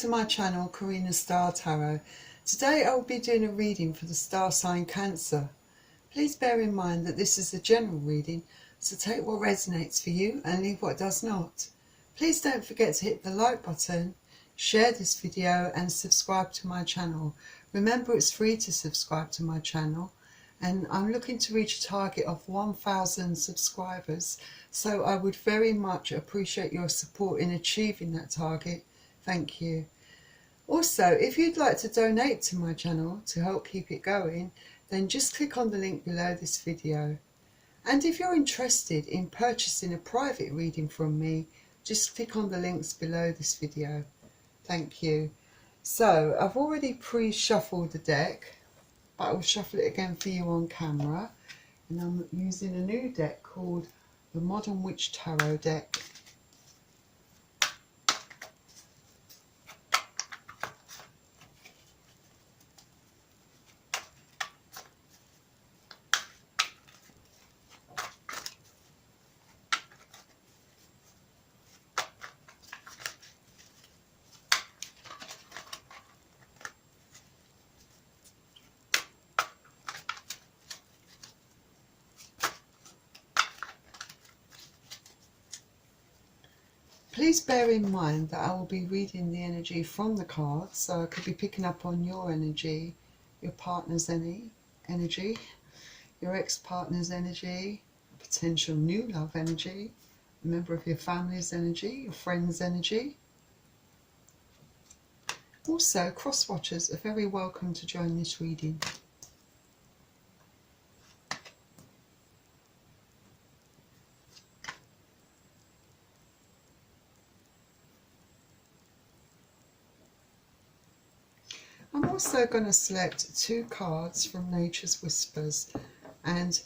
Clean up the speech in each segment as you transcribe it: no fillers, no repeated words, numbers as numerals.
to my channel, Karina Star Tarot. Today I will be doing a reading for the star sign Cancer. Please bear in mind that this is a general reading, so take what resonates for you and leave what does not. Please don't forget to hit the like button, share this video and subscribe to my channel. Remember, it's free to subscribe to my channel, and I'm looking to reach a target of 1,000 subscribers, so I would very much appreciate your support in achieving that target. Thank you. Also, if you'd like to donate to my channel to help keep it going, then just click on the link below this video. And if you're interested in purchasing a private reading from me, just click on the links below this video. Thank you. So I've already pre-shuffled the deck, but I will shuffle it again for you on camera. And I'm using a new deck called the Modern Witch Tarot deck. Please bear in mind that I will be reading the energy from the cards, so I could be picking up on your energy, your partner's energy, your ex-partner's energy, potential new love energy, a member of your family's energy, your friend's energy. Also, cross-watchers are very welcome to join this reading. I'm also going to select 2 cards from Nature's Whispers, and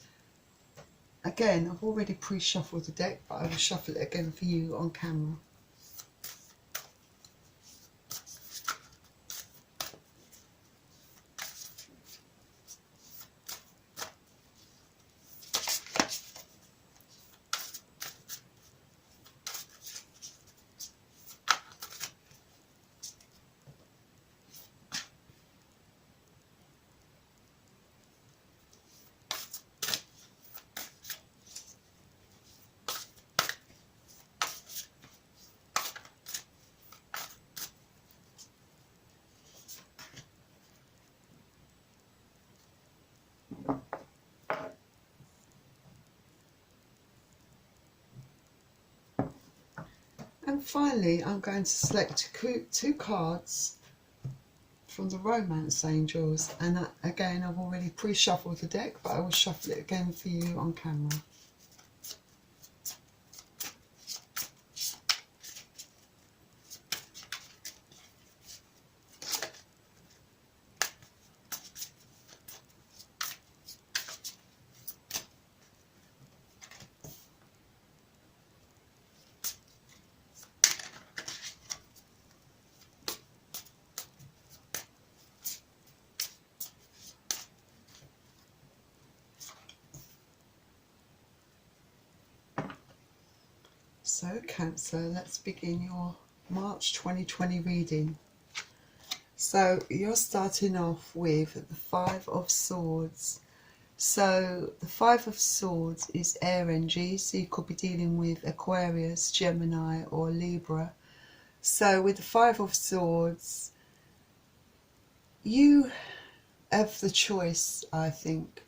again I've already pre-shuffled the deck, but I will shuffle it again for you on camera. And finally, I'm going to select 2 cards from the Romance Angels. And again, I've already pre-shuffled the deck, but I will shuffle it again for you on camera. So Cancer, let's begin your March 2020 reading. So you're starting off with the 5 of Swords. So the 5 of Swords is air energy, so you could be dealing with Aquarius, Gemini or Libra. So with the 5 of Swords, you have the choice, I think,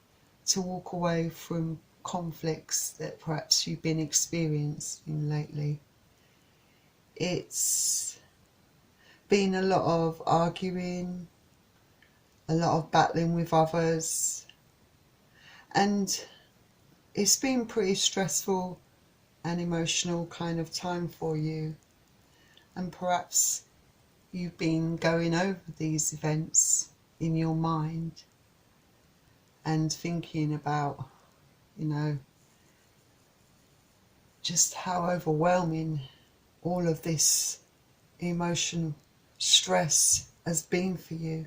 to walk away from conflicts that perhaps you've been experiencing lately. It's been a lot of arguing, a lot of battling with others, and it's been pretty stressful and emotional kind of time for you, and perhaps you've been going over these events in your mind and thinking about, you know, just how overwhelming all of this emotional stress has been for you,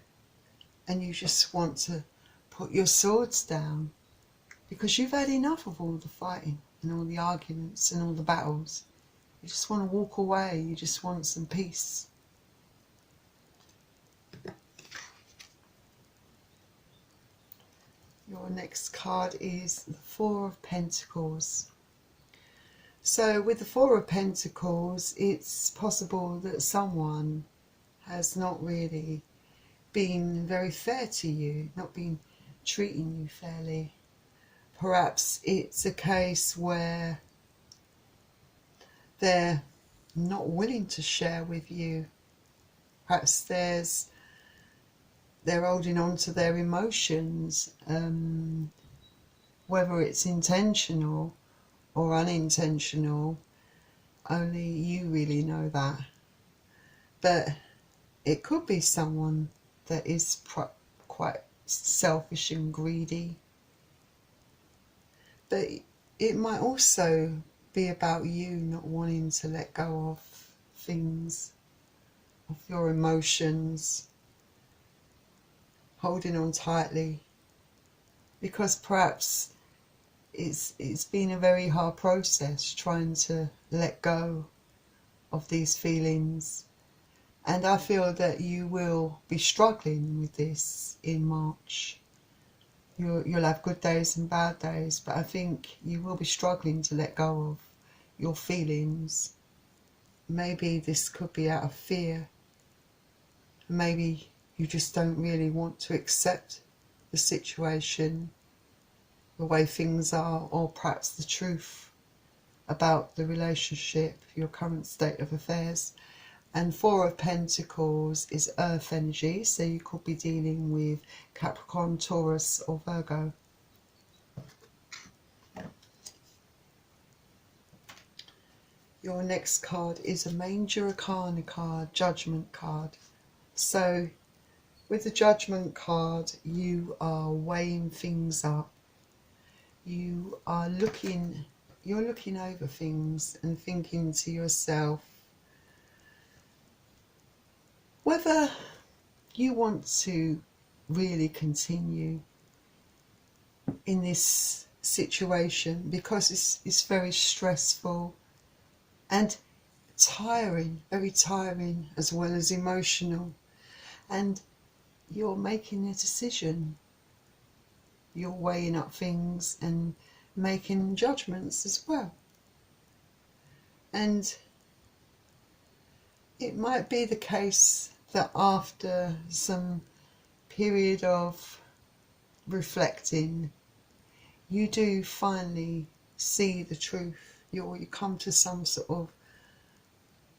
and you just want to put your swords down because you've had enough of all the fighting and all the arguments and all the battles. You just want to walk away, you just want some peace. Your next card is the Four of Pentacles. So with the Four of Pentacles, it's possible that someone has not really been very fair to you, not been treating you fairly. Perhaps it's a case where they're not willing to share with you. Perhaps they're holding on to their emotions, whether it's intentional or unintentional, only you really know that. But it could be someone that is quite selfish and greedy. But it might also be about you not wanting to let go of things, of your emotions, holding on tightly, because perhaps it's been a very hard process trying to let go of these feelings. And I feel that you will be struggling with this in March. You'll have good days and bad days, but I think you will be struggling to let go of your feelings. Maybe this could be out of fear. Maybe you just don't really want to accept the situation, the way things are, or perhaps the truth about the relationship, your current state of affairs. And Four of Pentacles is earth energy, so you could be dealing with Capricorn, Taurus or Virgo. Your next card is a Major Arcana card, Judgment card. So with the Judgment card, you are weighing things up. You're looking over things and thinking to yourself whether you want to really continue in this situation, because it's very stressful and tiring, very tiring, as well as emotional. And you're making a decision. You're weighing up things and making judgments as well. And it might be the case that after some period of reflecting, you do finally see the truth. You come to some sort of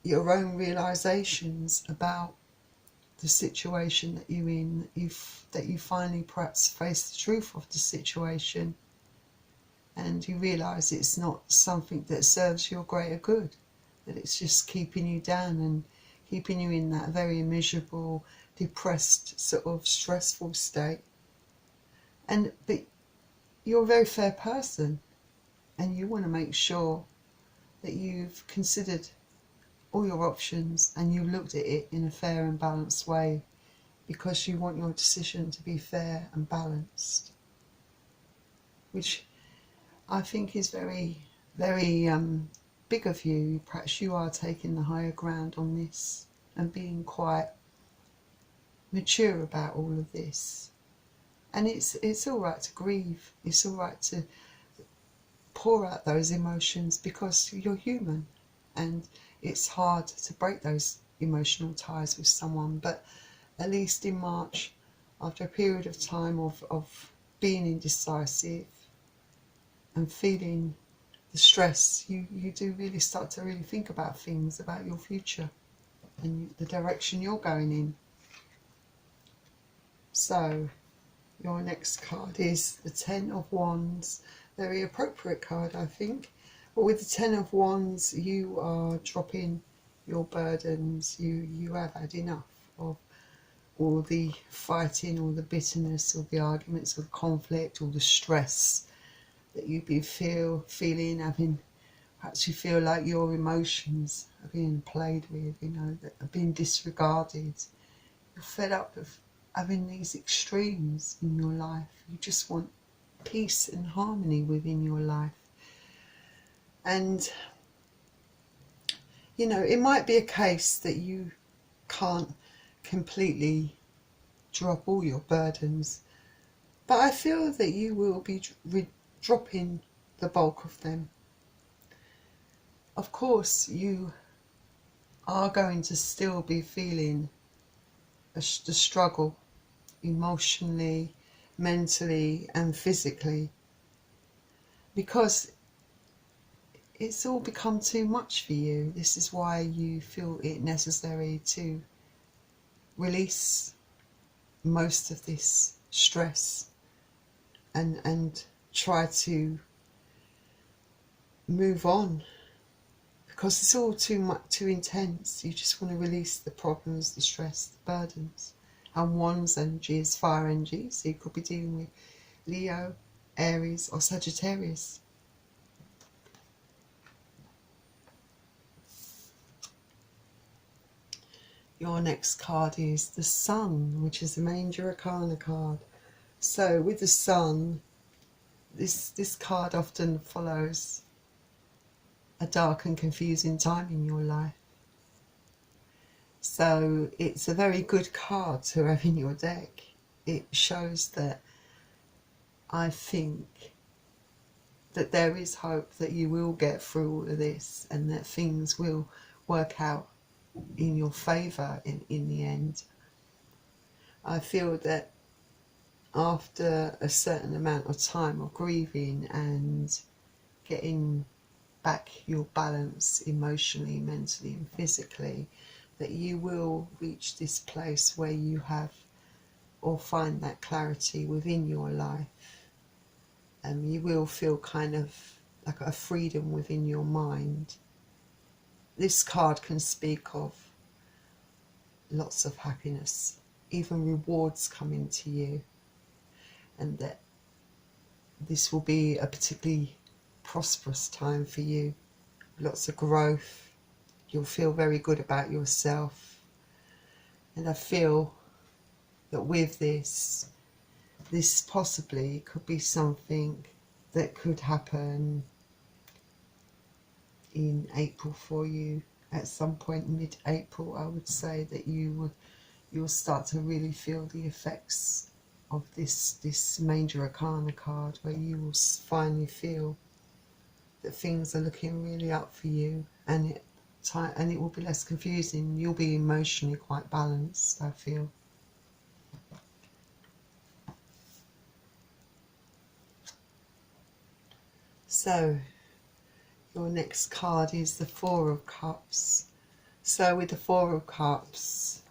your own realizations about the situation that you're in, that you finally perhaps face the truth of the situation, and you realise it's not something that serves your greater good, that it's just keeping you down and keeping you in that very miserable, depressed, sort of stressful state. But you're a very fair person, and you want to make sure that you've considered all your options and you looked at it in a fair and balanced way, because you want your decision to be fair and balanced, which I think is very, very big of you. Perhaps you are taking the higher ground on this and being quite mature about all of this. And it's all right to grieve. It's all right to pour out those emotions, because you're human, and it's hard to break those emotional ties with someone. But at least in March, after a period of time of being indecisive and feeling the stress, you do really start to really think about things, about your future and the direction you're going in. So your next card is the Ten of Wands. Very appropriate card, I think. But with the Ten of Wands, you are dropping your burdens. You have had enough of all the fighting, all the bitterness, all the arguments, all the conflict, all the stress that you've been feeling, having. Perhaps you feel like your emotions are being played with, that are being disregarded. You're fed up of having these extremes in your life. You just want peace and harmony within your life. And it might be a case that you can't completely drop all your burdens, But I feel that you will be dropping the bulk of them. Of course, you are going to still be feeling the struggle emotionally, mentally and physically, because it's all become too much for you. This is why you feel it necessary to release most of this stress and try to move on, because it's all too much, too intense. You just want to release the problems, the stress, the burdens. And Wands energy is fire energy, so you could be dealing with Leo, Aries or Sagittarius. Your next card is the Sun, which is the Major Arcana card. So with the Sun, this card often follows a dark and confusing time in your life. So it's a very good card to have in your deck. It shows that I think that there is hope that you will get through all of this and that things will work out in your favour in the end. I feel that after a certain amount of time of grieving and getting back your balance emotionally, mentally and physically, that you will reach this place where you have or find that clarity within your life. You will feel kind of like a freedom within your mind. This card can speak of lots of happiness, even rewards coming to you, and that this will be a particularly prosperous time for you. Lots of growth. You'll feel very good about yourself. And I feel that with this possibly could be something that could happen in April for you. At some point mid-April, I would say that you'll start to really feel the effects of this Major Arcana card, where you will finally feel that things are looking really up for you, and it will be less confusing. You'll be emotionally quite balanced, I feel. So your next card is the Four of Cups. So with the Four of Cups,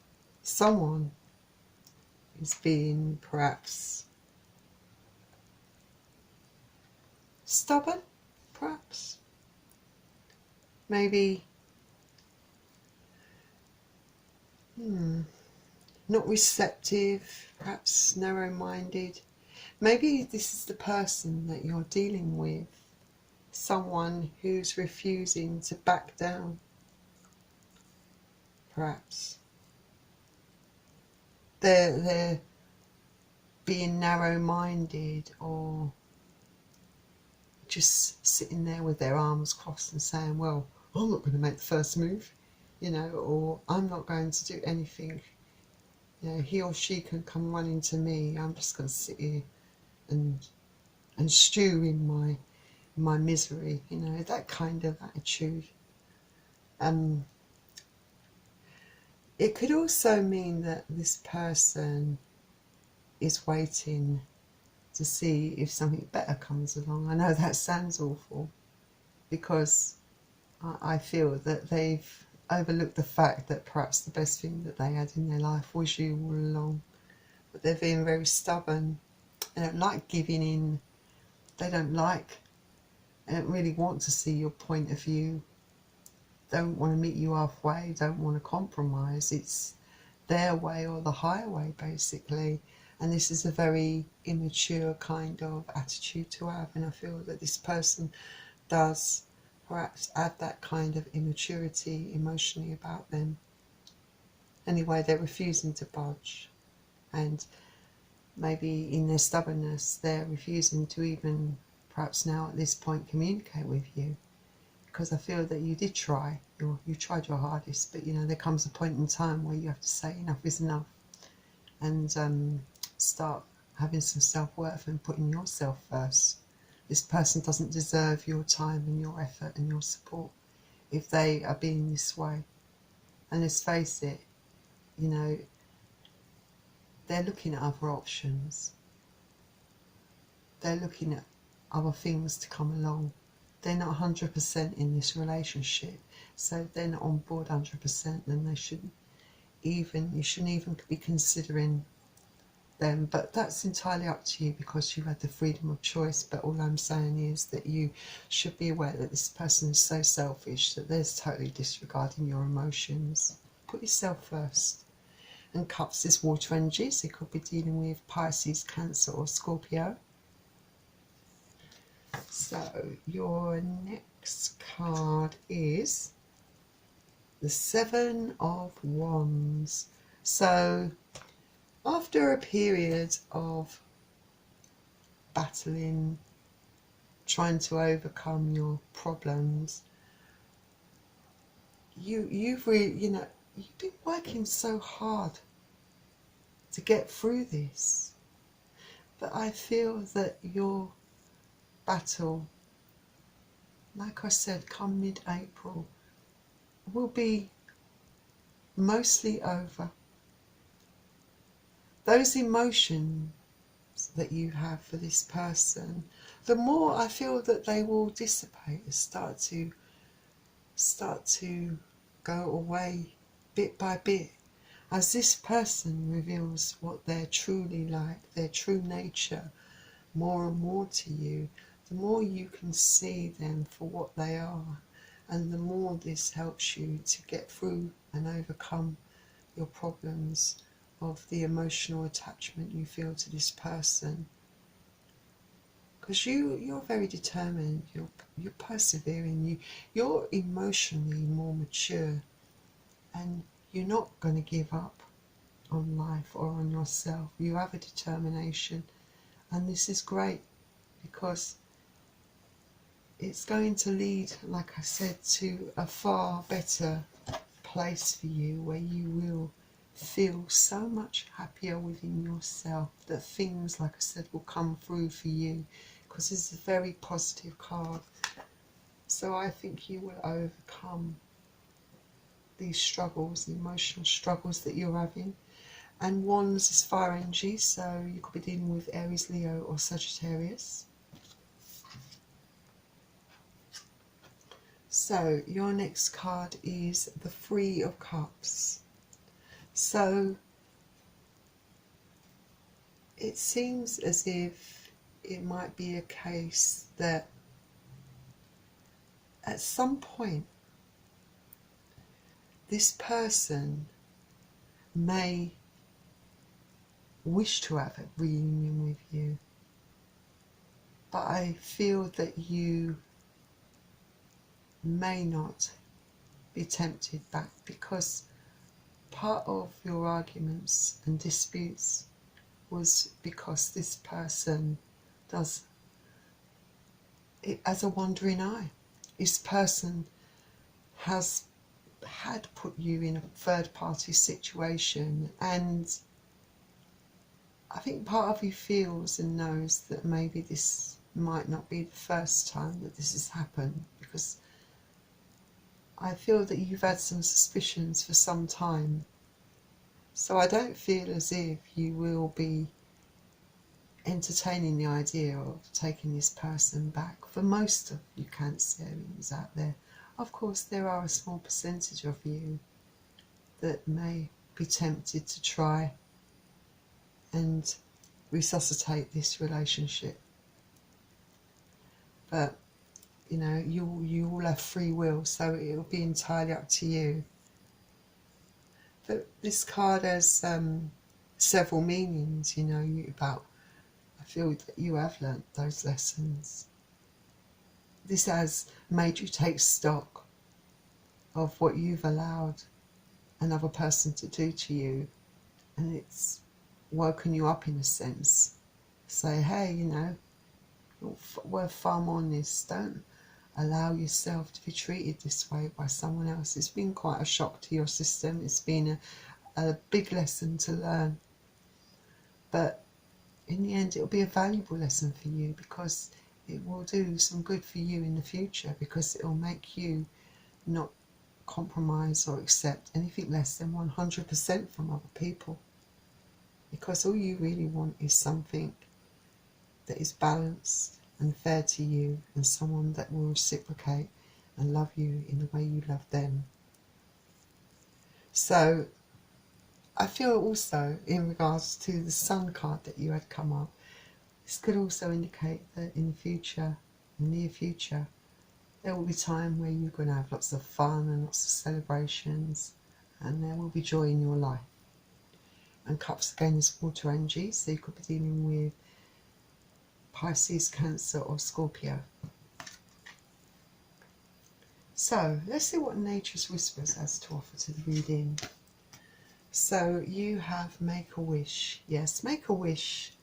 someone is being perhaps stubborn, perhaps. Maybe not receptive, perhaps narrow-minded. Maybe this is the person that you're dealing with, someone who's refusing to back down, perhaps. They're being narrow-minded, or just sitting there with their arms crossed and saying, well, I'm not going to make the first move, you know, or I'm not going to do anything. You know, he or she can come running to me. I'm just going to sit here and stew in my misery, you know, that kind of attitude. It could also mean that this person is waiting to see if something better comes along. I know that sounds awful, because I feel that they've overlooked the fact that perhaps the best thing that they had in their life was you all along. But they're being very stubborn. They don't like giving in. They don't really want to see your point of view. Don't want to meet you halfway. Don't want to compromise. It's their way or the highway, basically. And this is a very immature kind of attitude to have. And I feel that this person does perhaps add that kind of immaturity emotionally about them. Anyway, they're refusing to budge. And maybe in their stubbornness, they're refusing to even, perhaps now at this point, communicate with you. Because I feel that you did try. You tried your hardest. But, you know, there comes a point in time where you have to say enough is enough. And start having some self-worth and putting yourself first. This person doesn't deserve your time and your effort and your support if they are being this way. And let's face it, you know, they're looking at other options. They're looking at other things to come along. They're not 100% in this relationship. So if they're not on board 100%, then you shouldn't even be considering them. But that's entirely up to you, because you had the freedom of choice. But all I'm saying is that you should be aware that this person is so selfish that they're totally disregarding your emotions. Put yourself first. And Cups is water energy, so you could be dealing with Pisces, Cancer or Scorpio. So your next card is the Seven of Wands. So after a period of battling, trying to overcome your problems, you've been working so hard to get through this. But I feel that your battle, like I said, come mid-April, will be mostly over. Those emotions that you have for this person, the more I feel that they will dissipate and start to go away bit by bit, as this person reveals what they're truly like, their true nature, more and more to you. The more you can see them for what they are, and the more this helps you to get through and overcome your problems of the emotional attachment you feel to this person. Because you're very determined, you're persevering, you're emotionally more mature, and you're not going to give up on life or on yourself. You have a determination, and this is great, because it's going to lead, like I said, to a far better place for you, where you will feel so much happier within yourself, that things, like I said, will come through for you, because this is a very positive card. So I think you will overcome these struggles, the emotional struggles that you're having. And Wands is fire energy, so you could be dealing with Aries, Leo or Sagittarius. So your next card is the Three of Cups. So it seems as if it might be a case that at some point this person may wish to have a reunion with you, but I feel that you may not be tempted back, because part of your arguments and disputes was because this person does it as a wandering eye. This person had put you in a third party situation, and I think part of you feels and knows that maybe this might not be the first time that this has happened, because I feel that you've had some suspicions for some time. So I don't feel as if you will be entertaining the idea of taking this person back. For most of you Cancerians out there, of course there are a small percentage of you that may be tempted to try and resuscitate this relationship. But you know, you all have free will, so it'll be entirely up to you. But this card has several meanings, you know, I feel that you have learnt those lessons. This has made you take stock of what you've allowed another person to do to you, and it's woken you up in a sense. Say, hey, you know, you're worth far more than this. Don't allow yourself to be treated this way by someone else. It's been quite a shock to your system. It's been a big lesson to learn. But in the end, it'll be a valuable lesson for you, because it will do some good for you in the future, because it'll make you not compromise or accept anything less than 100% from other people, because all you really want is something that is balanced and fair to you, and someone that will reciprocate and love you in the way you love them. So I feel also, in regards to the Sun card that you had come up, this could also indicate that in the future, in the near future, there will be time where you're going to have lots of fun and lots of celebrations, and there will be joy in your life. And Cups again is water energy, so you could be dealing with Pisces, Cancer or Scorpio. So let's see what Nature's Whispers has to offer to the reading. So you have Make a Wish. Yes, Make a Wish.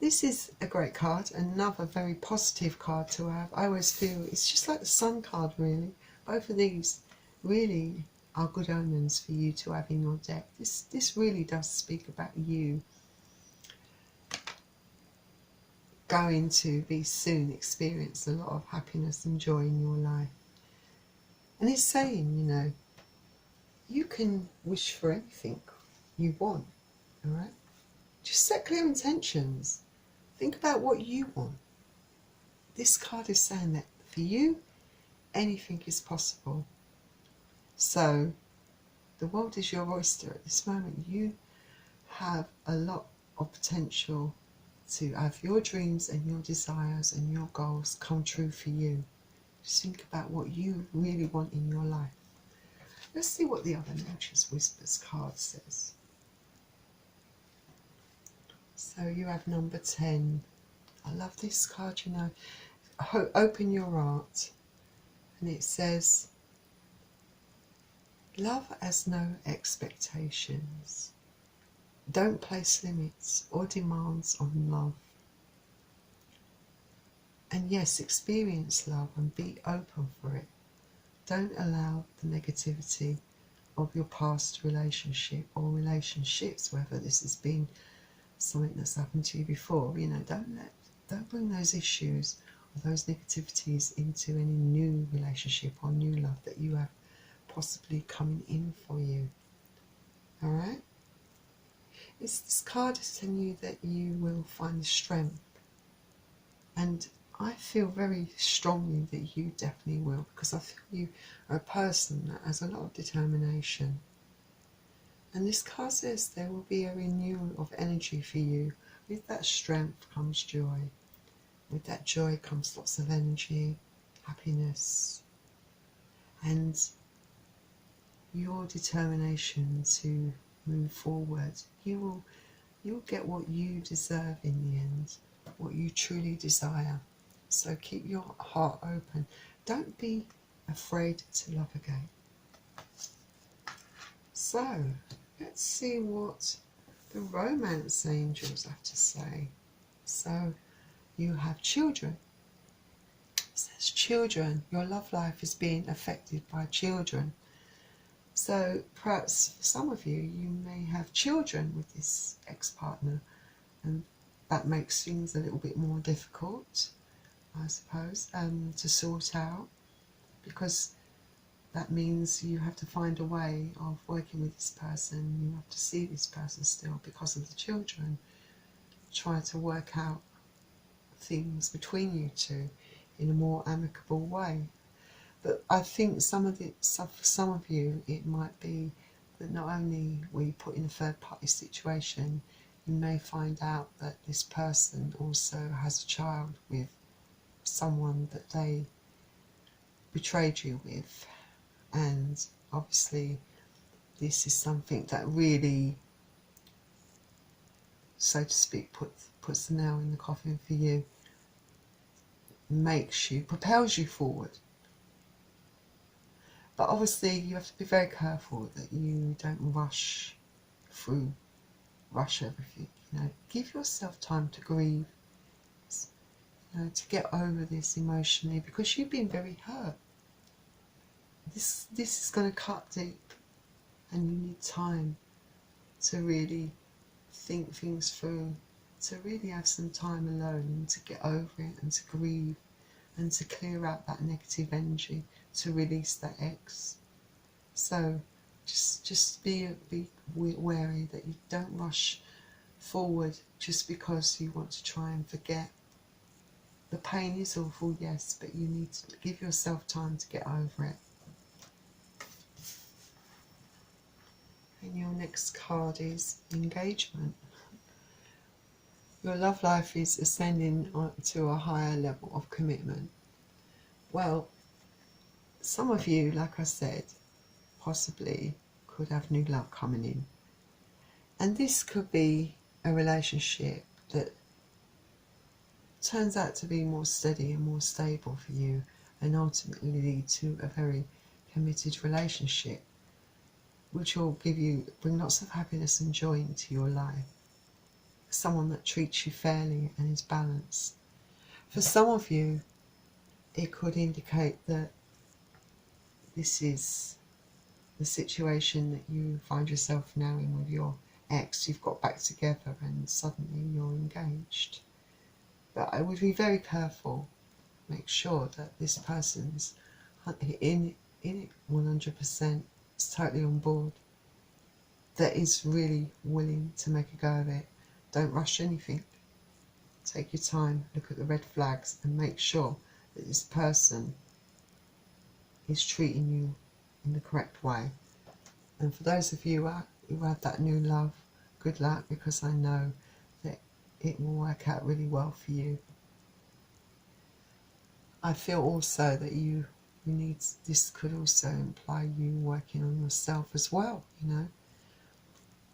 This is a great card, another very positive card to have. I always feel it's just like the Sun card, really. Both of these really are good omens for you to have in your deck. This really does speak about you going to be soon experience a lot of happiness and joy in your life. And it's saying, you know, you can wish for anything you want, all right? Just set clear intentions. Think about what you want. This card is saying that for you, anything is possible. So the world is your oyster at this moment. You have a lot of potential to have your dreams and your desires and your goals come true for you. Just think about what you really want in your life. Let's see what the other Nature's Whispers card says. So you have number 10. I love this card, you know. Open your heart. And it says, love has no expectations. Don't place limits or demands on love. And yes, experience love and be open for it. Don't allow the negativity of your past relationship or relationships, whether this has been something that's happened to you before, you know, don't bring those issues or those negativities into any new relationship or new love that you have possibly coming in for you. All right? This card is telling you that you will find strength, and I feel very strongly that you definitely will, because I feel you are a person that has a lot of determination. And this card says there will be a renewal of energy for you. With that strength comes joy. With that joy comes lots of energy, happiness, and your determination to move forward. You'll get what you deserve in the end, what you truly desire. So keep your heart open. Don't be afraid to love again. So let's see what the romance angels have to say. So you have children. It says children. Your love life is being affected by children. So perhaps for some of you, you may have children with this ex-partner, and that makes things a little bit more difficult, I suppose, to sort out, because that means you have to find a way of working with this person. You have to see this person still because of the children. Try to work out things between you two in a more amicable way. But I think for some of you, it might be that not only were you put in a third party situation, you may find out that this person also has a child with someone that they betrayed you with. And obviously this is something that really, so to speak, puts the nail in the coffin for you, propels you forward. But obviously you have to be very careful that you don't rush everything. You know, give yourself time to grieve, you know, to get over this emotionally, because you've been very hurt. This is going to cut deep, and you need time to really think things through to really have some time alone and to get over it and to grieve and to clear out that negative energy, to release that X. So just be wary that you don't rush forward just because you want to try and forget. The pain is awful, yes, but you need to give yourself time to get over it. And your next card is engagement. Your love life is ascending to a higher level of commitment. Well, some of you, like I said, possibly could have new love coming in. And this could be a relationship that turns out to be more steady and more stable for you, and ultimately lead to a very committed relationship, which will bring lots of happiness and joy into your life. Someone that treats you fairly and is balanced. For some of you, it could indicate that this is the situation that you find yourself now in with your ex. You've got back together and suddenly you're engaged. But I would be very careful. Make sure that this person's in it 100%, is totally on board, that is really willing to make a go of it. Don't rush anything. Take your time, look at the red flags and make sure that this person is treating you in the correct way. And for those of you who have that new love, good luck, because I know that it will work out really well for you. I feel also that you need, this could also imply you working on yourself as well, you know.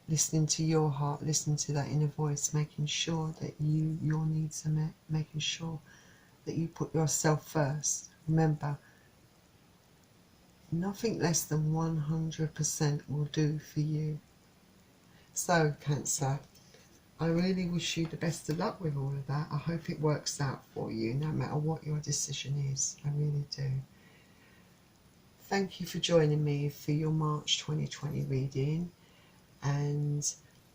Listening to your heart, listening to that inner voice, making sure that your needs are met, making sure that you put yourself first. Remember, nothing less than 100% will do for you. So, Cancer, I really wish you the best of luck with all of that. I hope it works out for you, no matter what your decision is. I really do. Thank you for joining me for your March 2020 reading. And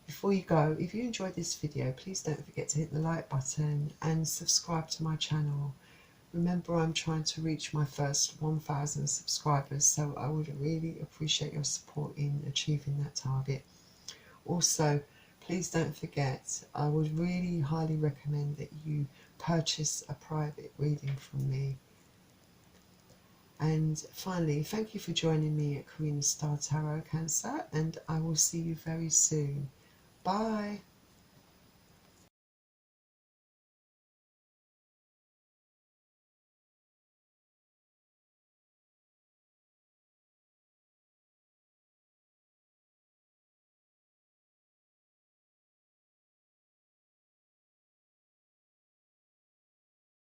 before you go, if you enjoyed this video, please don't forget to hit the like button and subscribe to my channel. Remember, I'm trying to reach my first 1,000 subscribers, so I would really appreciate your support in achieving that target. Also, please don't forget, I would really highly recommend that you purchase a private reading from me. And finally, thank you for joining me at Karina Star Tarot, Cancer, and I will see you very soon. Bye.